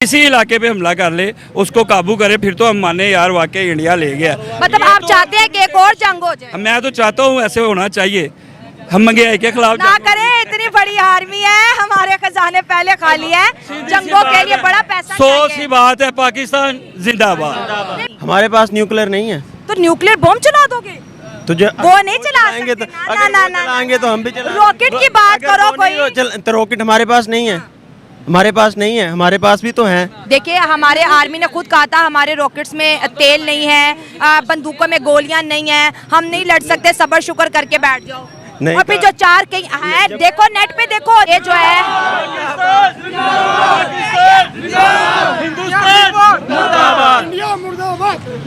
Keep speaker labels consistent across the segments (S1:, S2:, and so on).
S1: किसी इलाके पे हमला कर ले, उसको काबू करे, फिर तो हम माने यार वाकई इंडिया ले गया।
S2: मतलब आप चाहते हैं कि एक और जंग हो जाए?
S1: मैं तो चाहता हूँ ऐसे होना चाहिए। हम महंगाई के खिलाफ
S2: ना करें, इतनी बड़ी आर्मी है, हमारे खजाने पहले खाली है, जंगों के लिए बड़ा पैसा
S1: सौ सी बात है, पाकिस्तान जिंदाबाद।
S3: हमारे पास न्यूक्लियर नहीं है
S2: तो न्यूक्लियर बॉम्ब चला दोगे?
S3: तुझे
S2: वो नहीं चला
S3: चलाएंगे
S2: सकते,
S3: तो
S2: ना, ना, ना,
S3: चलाएंगे तो हम भी चलाएंगे।
S2: रॉकेट की बात करो कोई।
S3: तो रॉकेट हमारे पास नहीं है, हमारे पास नहीं है, हमारे पास भी तो है।
S2: देखिए हमारे आर्मी ने खुद कहा था हमारे रॉकेट्स में तेल नहीं है, बंदूकों में गोलियां नहीं है, हम नहीं लड़ सकते, सब्र शुक्र करके बैठ जाओ।
S3: नहीं
S2: और फिर जो चार कहीं है, देखो नेट पे देखो, ये जो है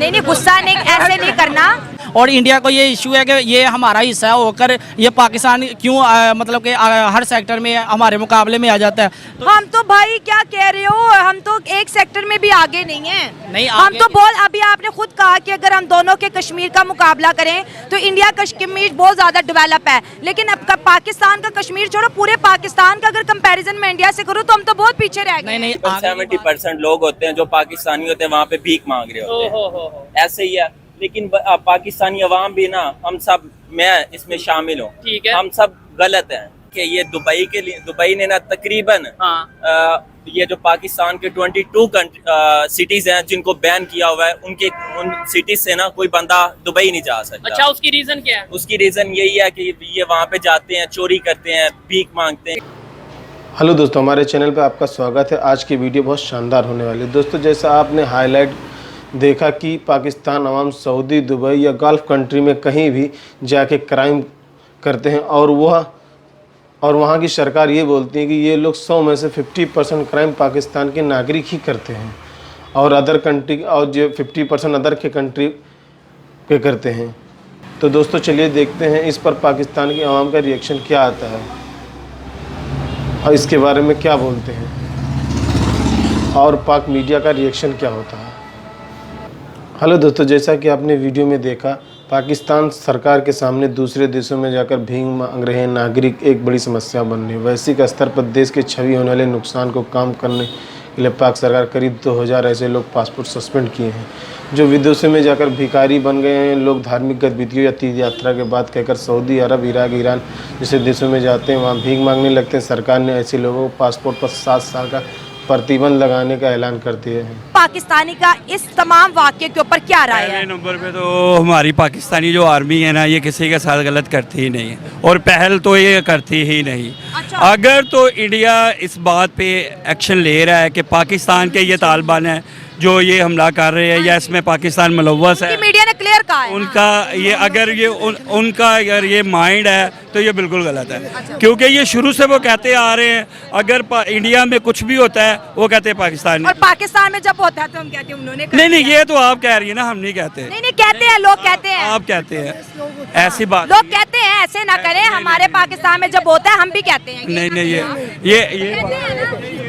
S2: नहीं गुस्सा नहीं, ऐसे नहीं करना।
S4: और इंडिया को ये इशू है कि ये हमारा हिस्सा होकर ये पाकिस्तान क्यों मतलब कि हर सेक्टर में हमारे मुकाबले में आ जाता है।
S2: हम तो भाई क्या कह रहे हो, हम तो एक सेक्टर में भी आगे नहीं है।
S4: नहीं,
S2: हम
S4: आगे
S2: तो बहुत, अभी आपने खुद कहा कि अगर हम दोनों के कश्मीर का मुकाबला करें तो इंडिया कश्मीर बहुत ज्यादा डेवलप है, लेकिन अब पाकिस्तान का कश्मीर छोड़ो, पूरे पाकिस्तान का अगर कंपैरिजन में इंडिया से करूँ तो हम तो बहुत पीछे रह गए।
S4: नहीं
S5: 70% लोग होते हैं जो पाकिस्तानी होते हैं, वहाँ पे भीख मांग रहे होते हैं, ऐसे ही है। लेकिन पाकिस्तानी अवाम भी ना, हम सब, मैं इसमें शामिल हूँ, हम सब गलत हैं कि ये दुबई के लिए, दुबई ने ना तकरीबन ये जो पाकिस्तान के 22 सिटीज हैं जिनको बैन किया हुआ है, उन सिटीज से ना कोई बंदा दुबई नहीं जा सकता।
S6: अच्छा, उसकी रीजन क्या है?
S5: उसकी रीजन यही है कि ये वहाँ पे जाते हैं, चोरी करते हैं, भीख मांगते हैं।
S7: हेलो दोस्तों, हमारे चैनल पर आपका स्वागत है। आज की वीडियो बहुत शानदार होने वाली है। दोस्तों, जैसा आपने हाईलाइट देखा कि पाकिस्तान अवाम सऊदी, दुबई या गल्फ़ कंट्री में कहीं भी जाके क्राइम करते हैं और वहाँ की सरकार ये बोलती है कि ये लोग 100 में से 50% क्राइम पाकिस्तान के नागरिक ही करते हैं और अदर कंट्री और जो 50% अदर के कंट्री पे करते हैं। तो दोस्तों चलिए देखते हैं इस पर पाकिस्तान की आवाम का रिएक्शन क्या आता है और इसके बारे में क्या बोलते हैं और पाक मीडिया का रिएक्शन क्या होता है। हेलो दोस्तों, जैसा कि आपने वीडियो में देखा, पाकिस्तान सरकार के सामने दूसरे देशों में जाकर भीख मांग रहे नागरिक एक बड़ी समस्या बन रही है। वैश्विक स्तर पर देश के छवि होने वाले नुकसान को कम करने के लिए पाक सरकार करीब 2000 ऐसे लोग पासपोर्ट सस्पेंड किए हैं जो विदेशों में जाकर भिखारी बन गए हैं। लोग धार्मिक गतिविधियों या तीर्थ यात्रा के बाद कहकर सऊदी अरब, इराक, ईरान जैसे देशों में जाते हैं, वहाँ भीख मांगने लगते हैं। सरकार ने ऐसे लोगों को पासपोर्ट पर 7 साल का प्रतिबंध लगाने का ऐलान कर दिया है।
S2: पाकिस्तानी का इस तमाम वाक्य के ऊपर क्या राय है?
S1: पहले नंबर पे तो हमारी पाकिस्तानी जो आर्मी है ना, ये किसी के साथ गलत करती ही नहीं है और पहल तो ये करती ही नहीं।
S2: अच्छा।
S1: अगर तो इंडिया इस बात पे एक्शन ले रहा है कि पाकिस्तान के ये तालिबान है जो ये हमला कर रहे हैं या इसमें पाकिस्तान मुलव्वस है,
S2: मीडिया ने क्लियर कहा है
S1: उनका ये अगर ये उनका अगर ये माइंड है तो ये बिल्कुल गलत है। क्योंकि ये शुरू से वो कहते आ रहे हैं अगर इंडिया में कुछ भी होता है वो कहते हैं पाकिस्तान
S2: और पाकिस्तान में जब होता है तो हम कहते हैं उन्होंने कर
S1: नहीं
S2: दिया।
S1: ये तो आप कह रही है ना, हम नहीं कहते।
S2: नहीं कहते हैं, लोग कहते हैं,
S1: आप कहते हैं, ऐसी बात
S2: लोग कहते हैं, ऐसे ना करें। हमारे पाकिस्तान में जब होता है हम भी कहते हैं।
S1: नहीं ये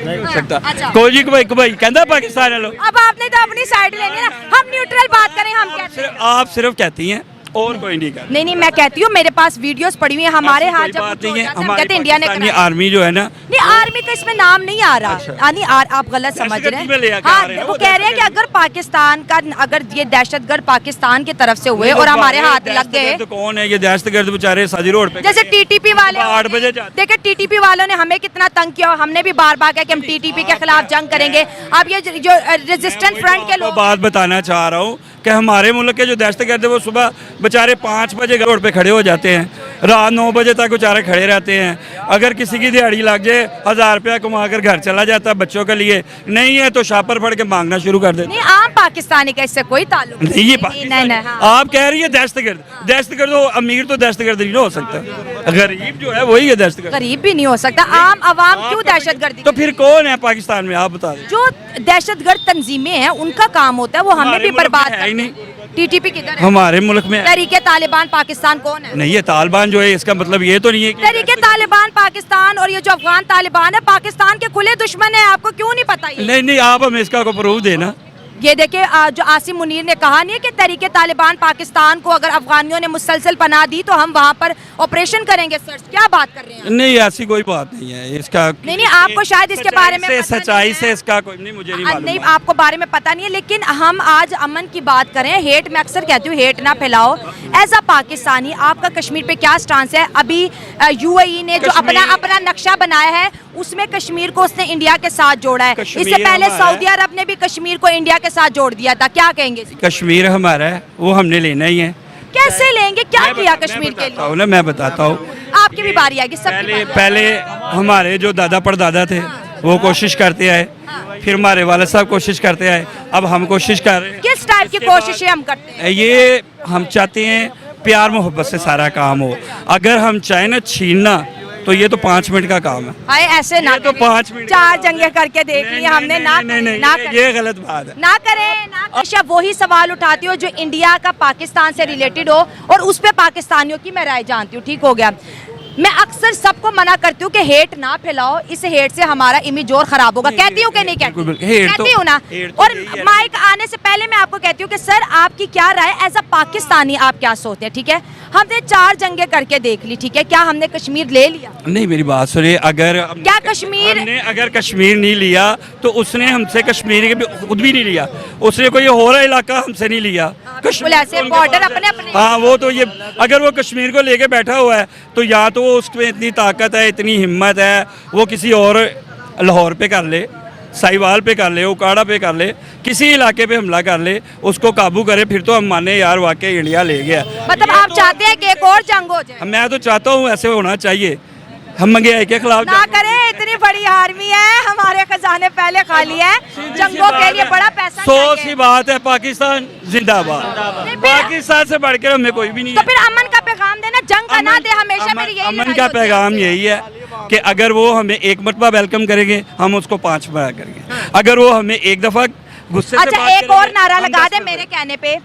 S1: नहीं हो सकता।
S2: अच्छा।
S1: कोई भाई कहता पाकिस्तान है लोग।
S2: अब आपने तो अपनी साइड लेनी है ना, हम न्यूट्रल बात करें, हम कहते हैं।
S1: आप सिर्फ कहती हैं और कोई नहीं कहता।
S2: नहीं मैं कहती हूँ, मेरे पास वीडियोस पड़ी हुई है। हमारे हाथ जब
S1: बात नहीं है,
S2: हम
S1: हमारी
S2: कहते हैं इंडिया ने
S1: पाकिस्तानी
S2: कराया।
S1: आर्मी जो है ना,
S2: नहीं आर्मी का इसमें नाम नहीं आ रहा। यानी आप गलत समझ रहे
S1: दहशतगर्द में ले
S2: हैं।
S1: आके आ
S2: हाँ,
S1: रहे हैं,
S2: वो
S1: वो
S2: कह रहे हैं कि अगर पाकिस्तान का, अगर ये दहशतगर्द पाकिस्तान की तरफ से हुए और हमारे हाथ लग गए,
S1: तो कौन है ये दहशतगर्द बेचारे साजी रोड पे?
S2: जैसे टीटीपी वाले
S1: 8 बजे जाते।
S2: देखिए टीटीपी वालों ने हमें कितना तंग किया, हमने भी बार बार कहा कि हम टीटीपी के खिलाफ जंग करेंगे। अब ये जो रेजिस्टेंट फ्रंट के लोग,
S1: बात बताना चाह रहा हूँ कि हमारे मुल्क के जो दहशतगर्द है वो सुबह बेचारे 5 बजे रोड पे खड़े हो जाते हैं, रात 9 बजे तक बेचारे खड़े रहते हैं। अगर किसी की दिहाड़ी लग जाए 1000 रुपया कमा कर घर चला जाता है बच्चों के लिए, नहीं है तो शापर पढ़ के मांगना शुरू कर देते।
S2: नहीं आम पाकिस्तानी का इससे कोई ताल्लुक
S1: नहीं, ये
S2: नहीं, हाँ।
S1: आप कह रही है दहशतगर्द तो अमीर तो दहशतगर्द नहीं हो सकता, गरीब जो है वही है दहशतगर्द।
S2: गरीब भी नहीं हो सकता। आम आवाम क्यों दहशतगर्दी?
S1: तो फिर कौन है पाकिस्तान में, आप बता दें।
S2: जो दहशतगर्द तंजीमें हैं उनका काम होता है वो हमें
S1: हमारे
S2: भी
S1: मुल्क में
S2: बर्बाद
S1: है ही नहीं।
S2: टीटीपी किधर है?
S1: हमारे मुल्क में
S2: तहरीके तालिबान पाकिस्तान कौन है?
S1: नहीं, ये तालिबान जो है इसका मतलब ये तो नहीं है कि
S2: तहरीके तालिबान पाकिस्तान और ये जो अफगान तालिबान है पाकिस्तान के खुले दुश्मन है। आपको क्यों नहीं पता ये?
S1: नहीं आप हमें इसका को प्रूफ देना
S2: ये देखिए जो आसिम मुनीर ने कहा नहीं है कि तहरीके तालिबान पाकिस्तान को अगर अफगानियों ने मुसलसल पनाह दी तो हम वहाँ पर ऑपरेशन करेंगे। सर क्या बात कर रहे हैं?
S1: नहीं, ऐसी कोई बात नहीं है इसका।
S2: नहीं, आपको शायद इसके बारे में
S1: सच्चाई से इसका कोई नहीं, मुझे नहीं मालूम।
S2: नहीं, आपको बारे में पता नहीं है, लेकिन हम आज अमन की बात करें। हेट, मैं अक्सर कहती हूँ हेट ना फैलाओ। एज अ पाकिस्तानी आपका कश्मीर पे क्या स्टांस है? अभी यूएई ने जो अपना नक्शा बनाया है उसमें कश्मीर को उसने इंडिया के साथ जोड़ा है। इससे पहले सऊदी अरब ने भी कश्मीर को इंडिया के साथ जोड़ दिया था। क्या कहेंगे?
S1: कश्मीर हमारा है, वो हमने लेना ही है।
S2: कैसे लेंगे? क्या किया कश्मीर के लिए?
S1: मैं बताता हूँ।
S2: आपकी भी बारी आएगी।
S1: पहले हमारे जो दादा परदादा थे वो कोशिश करते आए, फिर हमारे वाले साहब कोशिश करते आए, अब हम कोशिश कर रहे हैं।
S2: किस टाइप की कोशिशें हम करते हैं?
S1: ये हम चाहते हैं प्यार मोहब्बत से सारा काम हो। अगर हम चाहें ना छीनना तो ये तो 5 मिनट का काम है।
S2: हाय, ऐसे ना
S1: तो 5 मिनट
S2: 4 जंगे करके देख ली हमने। ना
S1: ये गलत बात है।
S2: ना करें ना। अच्छा, वही सवाल उठाती हो जो इंडिया का पाकिस्तान से रिलेटेड हो और उस पे पाकिस्तानियों की मैं राय जानती हूँ। ठीक हो गया। मैं अक्सर सबको मना करती हूँ कि हेट ना फैलाओ, इस हेट से हमारा इमेज और खराब होगा। कहती हूँ कि नहीं कहती हूँ ना। और माइक आने से पहले मैं आपको कहती हूँ कि सर आपकी क्या राय एज अ पाकिस्तानी, आप क्या सोचते हैं? ठीक है, हमने 4 जंगे करके देख ली, ठीक है, क्या हमने कश्मीर ले लिया?
S1: नहीं, मेरी बात सुनिए। अगर
S2: क्या कश्मीर
S1: हमने अगर कश्मीर नहीं लिया तो उसने हमसे कश्मीर के खुद भी नहीं लिया, उसने कोई और इलाका हमसे नहीं लिया।
S2: ऐसे बॉर्डर अपने।
S1: हाँ, वो तो ये अगर वो कश्मीर को लेके बैठा हुआ है तो या तो वो उसमें इतनी ताकत है, इतनी हिम्मत है, वो किसी और लाहौर पे कर ले, साहिवाल पे कर ले, उकाड़ा पे कर ले, किसी इलाके पे हमला कर ले, उसको काबू करे, फिर तो हम माने यार वाकई इंडिया ले गया।
S2: मतलब आप चाहते हैं कि एक और जंग हो जाए?
S1: मैं तो चाहता हूँ ऐसे होना चाहिए। हम महंगाई के खिलाफ
S2: ना करें, इतनी बड़ी आर्मी है, हमारे खजाने पहले खाली है, जंगों के लिए बड़ा पैसा
S1: सौ सी बात है। पाकिस्तान जिंदाबाद। पाकिस्तान से बढ़कर हमें कोई भी नहीं
S2: तो
S1: है।
S2: फिर अमन का पैगाम देना, जंग का ना दे। हमेशा मेरी यही
S1: अमन का पैगाम यही है कि अगर वो हमें एक मरतबा वेलकम करेंगे हम उसको 5 बार करेंगे। अगर वो हमें एक दफा गुस्से से
S2: अच्छा, एक और नारा लगा दे मेरे कहने पे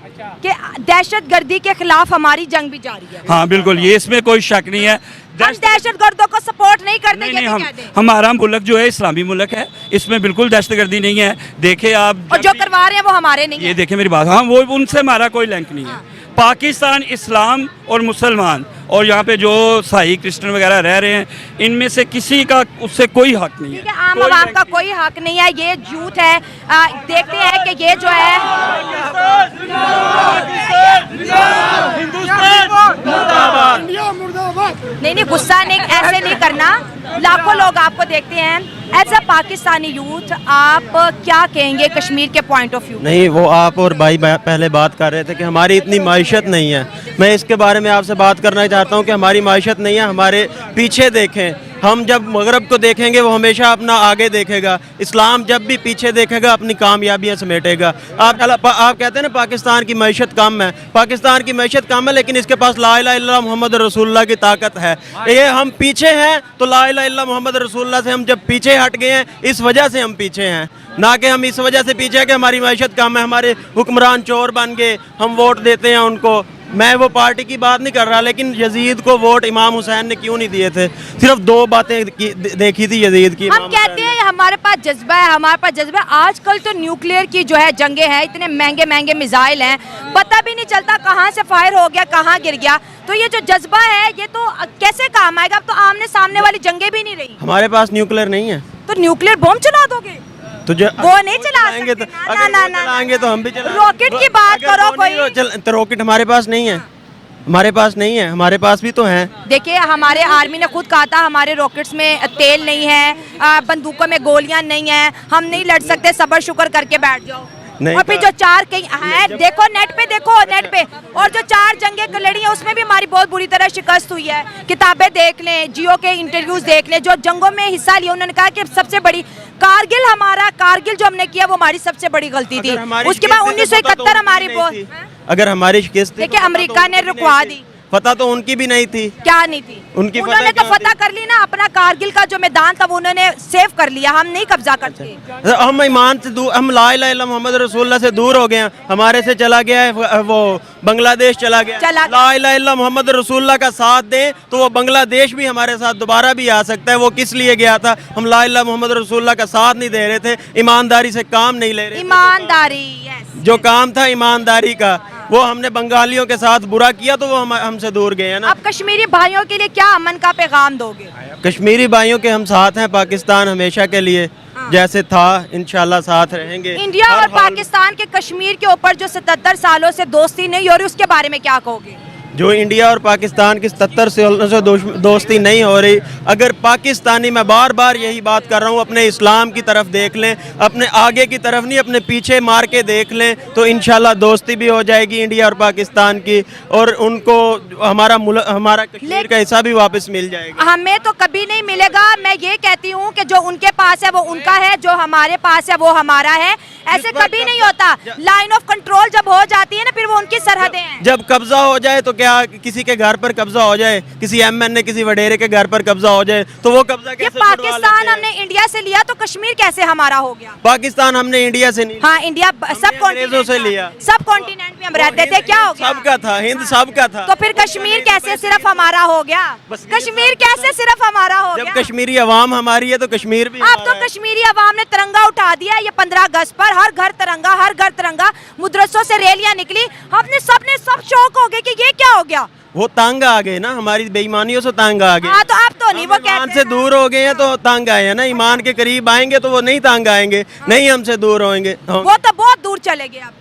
S2: कि दहशतगर्दी के खिलाफ हमारी जंग भी जारी है।
S1: हाँ बिल्कुल, ये इसमें कोई शक नहीं है।
S2: हम दहशतगर्दों को सपोर्ट नहीं करते।
S1: हमारा मुल्क जो है इस्लामी मुल्क है, इसमें बिल्कुल दहशतगर्दी नहीं है। देखे आप,
S2: और जो करवा रहे हैं वो हमारे नहीं
S1: ये देखे मेरी बात। हाँ, वो उनसे हमारा कोई लिंक नहीं है। पाकिस्तान इस्लाम और मुसलमान और यहाँ पे जो साई क्रिश्चियन वगैरह रह रहे हैं, इनमें से किसी का उससे कोई हक नहीं है।
S2: आम आवाम का कोई हक नहीं है। ये झूठ है। देखते हैं कि ये जो है नहीं, गुस्सा नहीं, ऐसे नहीं करना। लाखों लोग आपको देखते हैं। एज अ पाकिस्तानी यूथ आप क्या कहेंगे कश्मीर के पॉइंट ऑफ व्यू?
S3: नहीं, वो आप और भाई पहले बात कर रहे थे कि हमारी इतनी माइशत नहीं है। मैं इसके बारे में आपसे बात करना चाहता हूँ कि हमारी माइशत नहीं है। हमारे पीछे देखें, हम जब मगरब को देखेंगे वो हमेशा अपना आगे देखेगा। इस्लाम जब भी पीछे देखेगा अपनी कामयाबियां समेटेगा। आप कहते हैं ना पाकिस्तान की मैशत कम है। पाकिस्तान की मैशत कम है, लेकिन इसके पास ला इलाहा इल्लल्लाह मोहम्मद रसूलुल्लाह की ताकत है। ये हम पीछे हैं तो ला इलाहा इल्लल्लाह मोहम्मद रसूलुल्लाह से हम जब पीछे हट गए हैं, इस वजह से हम पीछे हैं, ना कि हम इस वजह से पीछे हैं कि हमारी मैशत कम है, हमारे हुक्मरान चोर बन गए, हम वोट देते हैं उनको। मैं वो पार्टी की बात नहीं कर रहा, लेकिन यजीद को वोट इमाम हुसैन ने क्यों नहीं दिए थे? सिर्फ 2 बातें देखी थी यजीद की।
S2: हम कहते हैं हमारे पास जज्बा है, हमारे पास जज्बा है। आजकल तो न्यूक्लियर की जो है जंगे हैं, इतने महंगे महंगे मिसाइल हैं, पता भी नहीं चलता कहाँ से फायर हो गया, कहाँ गिर गया। तो ये जो जज्बा है ये तो कैसे काम आएगा? अब तो आमने सामने वाली जंगे भी नहीं रही।
S3: हमारे पास न्यूक्लियर नहीं है
S2: तो न्यूक्लियर बम चला दोगे?
S3: तो
S2: वो नहीं चलाएंगे
S3: तो चलाएंगे तो हम भी चलाएंगे।
S2: रॉकेट की बात करो कोई।
S3: तो रॉकेट हमारे पास नहीं है, हमारे पास नहीं है, हमारे पास भी तो हैं।
S2: देखिए, हमारे आर्मी ने खुद कहा था हमारे रॉकेट्स में तेल नहीं है, बंदूकों में गोलियां नहीं है, हम नहीं लड़ सकते, सब्र शुक्र करके बैठ जाओ। और फिर जो 4 कहीं है, देखो नेट पे और जो 4 जंगे लड़ी है उसमें भी हमारी बहुत बुरी तरह शिकस्त हुई है। किताबें देख लें, जियो के इंटरव्यूज देख लें, जो जंगों में हिस्सा लिया उन्होंने कहा कि सबसे बड़ी कारगिल जो हमने किया वो हमारी सबसे बड़ी गलती थी। उसके बाद 1971 हमारी बहुत,
S3: अगर हमारी शिकस्त,
S2: देखिए अमेरिका ने रुकवा दी,
S3: फतह तो उनकी भी नहीं थी।
S2: क्या नहीं थी
S3: उनकी
S2: उन्होंने
S3: फतह
S2: तो
S3: क्या
S2: फतह कर ली ना, अपना कारगिल का जो मैदान था वो उन्होंने सेव कर लिया, हम नहीं कब्जा करते।
S3: हम ईमान से दूर, हम ला इलाहा इल्लल्लाह मोहम्मद रसूलुल्लाह से दूर हो गए हैं, हमारे से चला गया है वो बांग्लादेश चला गया।
S2: चला गया।
S3: ला इलाहा इल्लल्लाह मोहम्मद रसूलुल्लाह का साथ दें तो वो बांग्लादेश भी हमारे साथ दोबारा भी आ सकता है। वो किस लिए गया था? हम ला इलाहा मोहम्मद रसूलुल्लाह का साथ नहीं दे रहे थे, ईमानदारी से काम नहीं ले रहे थे।
S2: ईमानदारी, यस।
S3: जो काम था ईमानदारी का वो हमने बंगालियों के साथ बुरा किया तो वो हमसे दूर गए हैं ना।
S2: अब कश्मीरी भाइयों के लिए क्या अमन का पैगाम दोगे?
S3: कश्मीरी भाइयों के हम साथ हैं, पाकिस्तान हमेशा के लिए जैसे था इंशाल्लाह साथ रहेंगे।
S2: इंडिया
S3: हर
S2: और
S3: हाल-
S2: पाकिस्तान के कश्मीर के ऊपर जो 77 सालों से दोस्ती नहीं हो रही, उसके बारे में क्या कहोगे?
S3: जो इंडिया और पाकिस्तान की 77 सालों से दोस्ती नहीं हो रही, अगर पाकिस्तानी, मैं बार बार यही बात कर रहा हूँ, अपने इस्लाम की तरफ देख लें, अपने आगे की तरफ नहीं, अपने पीछे मार के देख लें तो इंशाल्लाह दोस्ती भी हो जाएगी इंडिया और पाकिस्तान की, और उनको हमारा कश्मीर का हिस्सा भी वापस मिल जाएगा।
S2: हमें तो कभी नहीं मिलेगा। मैं ये कहती हूँ कि जो उनके पास है वो उनका है, जो हमारे पास है वो हमारा है। ऐसे कभी नहीं होता। लाइन ऑफ कंट्रोल जब हो जाती है ना, फिर वो उनकी सरहदें हैं।
S3: जब कब्जा हो जाए तो क्या किसी के घर पर कब्जा हो जाए, किसी एमएनए किसी वडेरे के घर पर कब्जा हो जाए तो वो कब्जा
S2: ये
S3: कैसे छुड़वा लेते
S2: पाकिस्तान
S3: हैं?
S2: हमने इंडिया से लिया तो कश्मीर कैसे हमारा हो गया?
S3: पाकिस्तान हमने इंडिया से नहीं,
S2: हाँ, इंडिया सब
S3: अंग्रेजों से लिया।
S2: सब कॉन्टिनेंट में हम रहते थे, क्या हो गया?
S3: सबका था, हिंद सबका था।
S2: तो फिर कश्मीर कैसे सिर्फ हमारा हो गया?
S3: बस ये
S2: कश्मीर कैसे सिर्फ हमारा हो
S3: जब
S2: गया?
S3: कश्मीरी अवाम हमारी है तो कश्मीर भी
S2: अब
S3: हमारा
S2: तो
S3: है।
S2: कश्मीरी अवाम ने तिरंगा उठा दिया। ये 15 अगस्त पर हर घर तिरंगा, हर घर तिरंगा, मदरसों से रैलियां निकली। हमने सब शौक हो गए कि ये क्या हो गया?
S3: वो तंग आ गए ना, हमारी बेईमानियों से तंग आ गए।
S2: हाँ, तो अब तो नहीं, वो
S3: हम ईमान
S2: कहते
S3: से
S2: हैं
S3: दूर हो गए हैं तो तंग आए हैं ना। ईमान के करीब आएंगे तो वो नहीं तंग आएंगे, नहीं हमसे दूर होंगे।
S2: वो तो बहुत दूर चले गए। अब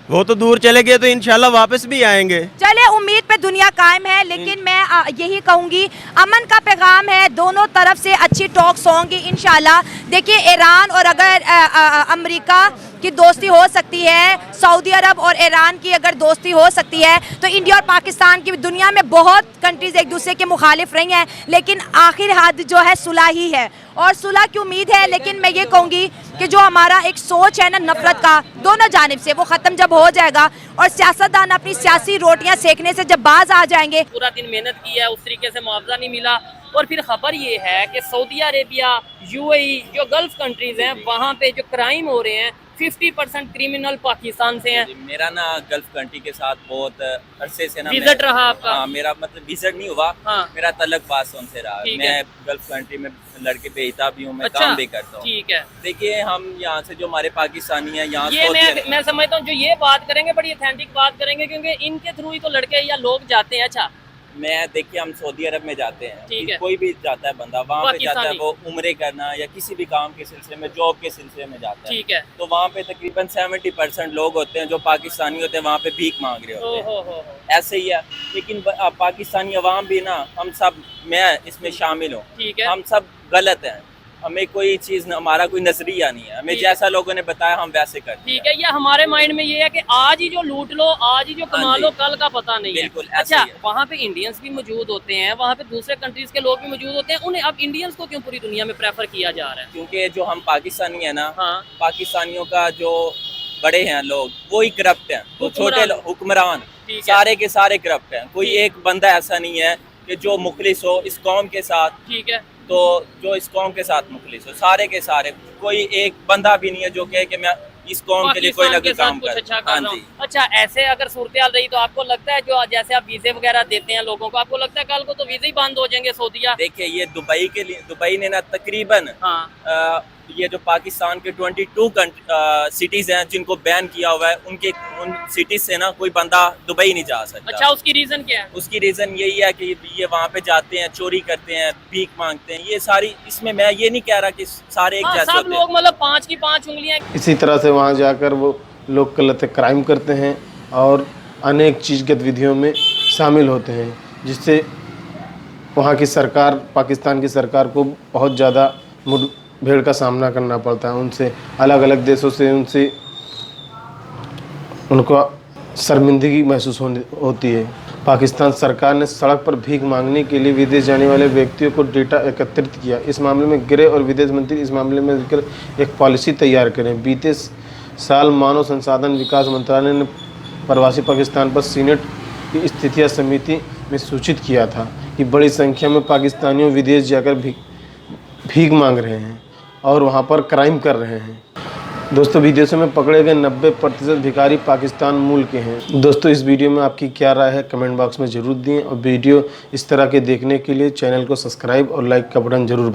S3: वो तो दूर चले गए तो इंशाल्लाह वापस भी आएंगे।
S2: चले, उम्मीद पे दुनिया कायम है। लेकिन मैं यही कहूंगी, अमन का पैगाम है, दोनों तरफ से अच्छी टॉक्स होंगी इंशाल्लाह। देखिए, ईरान और अगर अमेरिका की दोस्ती हो सकती है, सऊदी अरब और ईरान की अगर दोस्ती हो सकती है, तो इंडिया और पाकिस्तान की दुनिया में बहुत कंट्रीज एक दूसरे के मुखालिफ रही हैं, लेकिन आखिर हद जो है सुलह ही है और सुलह की उम्मीद है। लेकिन मैं ये कहूँगी कि जो हमारा एक सोच है ना नफरत का दोनों जानिब से, वो ख़त्म जब हो जाएगा और सियासतदान अपनी सियासी रोटियां सेकने से जब बाज आ जाएंगे।
S6: पूरा दिन मेहनत की है, उस तरीके से मुआवजा नहीं मिला, और फिर खबर ये है कि सऊदी अरेबिया, यूएई, जो गल्फ कंट्रीज हैं, वहाँ पे जो क्राइम हो रहे हैं 50% क्रिमिनल पाकिस्तान से हैं।
S5: मेरा ना गल्फ कंट्री के साथ बहुत अरसे से ना
S6: विजिट रहा आपका?
S5: हाँ, मेरा मतलब विजिट नहीं हुआ।
S6: हाँ।
S5: मेरा तलक पास उनसे रहा।
S6: ठीक
S5: मैं
S6: है।
S5: गल्फ कंट्री में लड़के भेजता भी हूँ, मैं
S6: अच्छा,
S5: काम भी करता हूँ।
S6: ठीक है।
S5: देखिए, हम यहाँ से जो हमारे पाकिस्तानी हैं यहाँ
S6: ये
S5: सऊदी अरब-
S6: मैं समझता हूँ जो ये बात करेंगे बड़ी ऑथेंटिक बात करेंगे, क्योंकि इनके थ्रू ही तो लड़के या लोग जाते हैं। अच्छा,
S5: मैं देखिए, हम सऊदी अरब में जाते हैं,
S6: ठीक है।
S5: कोई भी जाता है बंदा वहाँ पे जाता है,
S6: पाकिस्तानी।
S5: वो उम्रे करना या किसी भी काम के सिलसिले में, जॉब के सिलसिले में जाता है।
S6: ठीक है।
S5: तो वहाँ पे तकरीबन 70% लोग होते हैं जो पाकिस्तानी होते हैं, वहाँ पे भीख मांग रहे होते हैं।
S6: हो।
S5: ऐसे ही है। लेकिन पाकिस्तानी अवाम भी ना, हम सब, मैं इसमें शामिल हूँ,
S6: ठीक है।
S5: हम सब गलत हैं। हमें कोई चीज़, हमारा कोई नजरिया नहीं है, हमें
S6: ठीक है।
S5: जैसा लोगों ने बताया हम वैसे करते हैं।
S6: ठीक है, ये हमारे माइंड में ये है कि आज ही जो लूट लो, आज ही जो कमा
S5: हाँ
S6: लो,
S5: जी।
S6: कल का पता नहीं है।
S5: बिल्कुल, ऐसा
S6: अच्छा,
S5: ही है।
S6: वहाँ पे इंडियंस भी मौजूद होते हैं, वहाँ पे दूसरे कंट्रीज के लोग भी मौजूद होते हैं। उन्हें अब इंडियंस को क्यों पूरी दुनिया में प्रेफर किया जा रहा है?
S5: क्योंकि जो हम पाकिस्तानी है ना,
S6: हाँ।
S5: पाकिस्तानियों का जो बड़े हैं लोग, वो ही करप्ट हैं। तो छोटे हुक्मरान
S6: ठीक है।
S5: सारे के सारे करप्ट हैं। कोई
S6: ठीक।
S5: एक बंदा ऐसा नहीं है कि जो मुखलिस हो इस कौम के साथ।
S6: ठीक है।
S5: तो जो इस कौम के साथ मुखलिस हो, सारे के सारे, कोई एक बंदा भी नहीं है जो कहे कि मैं इस कौम के लिए कोई ना
S6: पाकिस्तान
S5: कोई
S6: के साथ
S5: काम
S6: कुछ
S5: कर।
S6: अच्छा कर
S5: हाँ
S6: रहा
S5: जी।
S6: हूँ। अच्छा, ऐसे अगर सूरत रही तो आपको लगता है जो जैसे आप वीजे वगैरह देते हैं लोगों को, आपको लगता है कल को तो वीजे ही बंद हो जाएंगे सऊदीया?
S5: देखिए, ये दुबई के लिए, दुबई ने ना तकरीबन
S6: हाँ।
S5: ये जो पाकिस्तान के 22 सिटीज हैं जिनको बैन किया हुआ है, उन सिटीज से ना कोई बंदा दुबई नहीं जा सकता।
S6: अच्छा, उसकी रीजन क्या है?
S5: उसकी रीज़न यही है कि ये वहाँ पे जाते हैं, चोरी करते हैं, भीख मांगते हैं। ये सारी, इसमें मैं ये नहीं कह रहा कि सारे एक
S6: हाँ,
S5: जैसे
S6: सब
S5: होते हैं।
S6: लोग मतलब 5 की 5 उंगलियां।
S7: इसी तरह से वहाँ जाकर वो लोग गलत क्राइम करते हैं और अनेक चीज़ गतिविधियों में शामिल होते हैं, जिससे वहाँ की सरकार, पाकिस्तान की सरकार को बहुत ज़्यादा मुठभेड़ का सामना करना पड़ता है। उनसे अलग अलग देशों से उनको शर्मिंदगी महसूस होती है। पाकिस्तान सरकार ने सड़क पर भीख मांगने के लिए विदेश जाने वाले व्यक्तियों को डेटा एकत्रित किया। इस मामले में गृह और विदेश मंत्री इस मामले में मिलकर एक पॉलिसी तैयार करें। बीते साल मानव संसाधन विकास मंत्रालय ने प्रवासी पाकिस्तान पर सीनेट की स्थितियाँ समिति में सूचित किया था कि बड़ी संख्या में पाकिस्तानियों विदेश जाकर भीख मांग रहे हैं और वहां पर क्राइम कर रहे हैं। दोस्तों, विदेशों में पकड़े गए 90% भिखारी पाकिस्तान मूल के हैं। दोस्तों, इस वीडियो में आपकी क्या राय है कमेंट बॉक्स में ज़रूर दें और वीडियो इस तरह के देखने के लिए चैनल को सब्सक्राइब और लाइक का बटन ज़रूर